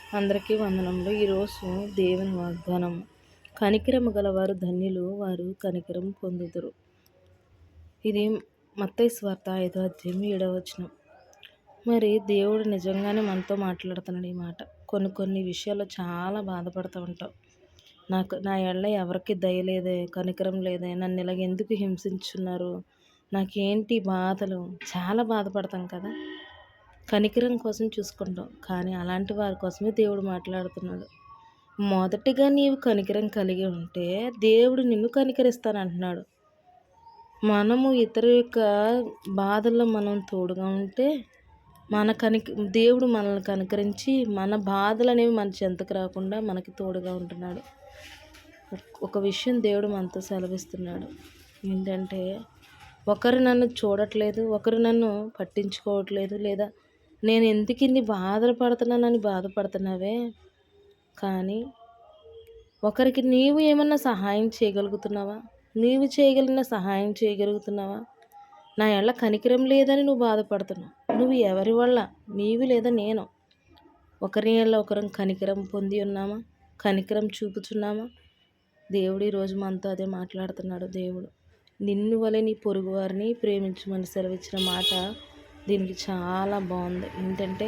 అందరికీ వందనములు. ఈరోజు దేవుని వాగ్దానం, కనికరము గలవారు ధన్యులు, వారు కనికరం పొందుదురు. ఇది మత్తయి సువార్త 5వ అధ్యాయం 7వ వచనం. మరి దేవుడు నిజంగానే మనతో మాట్లాడుతున్నాడు. ఈ మాట కొన్ని విషయాల్లో చాలా బాధపడుతూ ఉంటాం. నా ఎడల ఎవరికి దయ లేదే, కనికరం లేదే, నన్ను ఇలాగ ఎందుకు హింసించున్నారు, నాకేంటి బాధలు, చాలా బాధపడతాం కదా. కనికరం కోసం చూసుకుంటాం, కానీ అలాంటి వారి కోసమే దేవుడు మాట్లాడుతున్నాడు. మొదటిగా నీవు కనికరం కలిగి ఉంటే దేవుడు నిన్ను కనికరిస్తానంటున్నాడు. మనము ఇతర యొక్క బాధల్లో మనం తోడుగా ఉంటే దేవుడు మనల్ని కనికరించి మన బాధలు అనేవి మన చెంతకు రాకుండా మనకి తోడుగా ఉంటున్నాడు. ఒక విషయం దేవుడు మనతో సెలవిస్తున్నాడు. ఏంటంటే, ఒకరు నన్ను చూడట్లేదు, ఒకరు నన్ను పట్టించుకోవట్లేదు, లేదా నేను ఎందుకు ఇన్ని బాధలు పడుతున్నానని బాధపడుతున్నావే, కానీ ఒకరికి నీవు ఏమన్నా సహాయం చేయగలుగుతున్నావా? నీవు చేయగలిగిన సహాయం చేయగలుగుతున్నావా? నా ఎడల కనికరం లేదని నువ్వు బాధపడుతున్నావు. నువ్వు ఎవరి వల్ల? నీవు లేదా నేను? ఒకరి ఎడల ఒకరం కనికరం పొంది ఉన్నామా? కనికరం చూపుచున్నామా? దేవుడు ఈరోజు మనతో అదే మాట్లాడుతున్నాడు. దేవుడు నిన్ను వలె నీ పొరుగు వారిని ప్రేమించమని సెలవిచ్చిన మాట దీనికి చాలా బాగుంది. ఏంటంటే,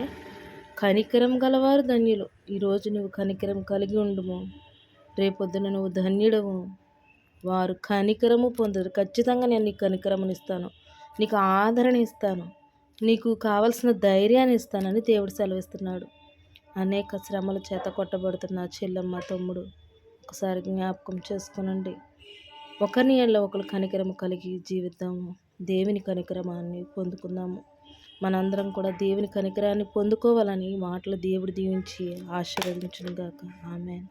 కనికరం గలవారు ధన్యులు. ఈరోజు నువ్వు కనికరం కలిగి ఉండుము, రేపొద్దున నువ్వు ధన్యుడవు. వారు కనికరము పొందుతారు. ఖచ్చితంగా నేను నీకు కనికరముని ఇస్తాను, నీకు ఆదరణ ఇస్తాను, నీకు కావలసిన ధైర్యాన్ని ఇస్తానని దేవుడు సెలవిస్తున్నాడు. అనేక శ్రమల చేత కొట్టబడుతున్న చెల్లెమ్మ, తమ్ముడు, ఒకసారి జ్ఞాపకం చేసుకునండి. ఒకరిని ఎడల ఒకరు కనికరము కలిగి జీవిద్దాము. దేవుని కనికరమాన్ని పొందుకుందాము. మనందరం కూడా దేవుని కనికరాన్ని పొందుకోవాలని మాటలు దేవుడు దీవించి ఆశీర్వదించును గాక. ఆమేన్.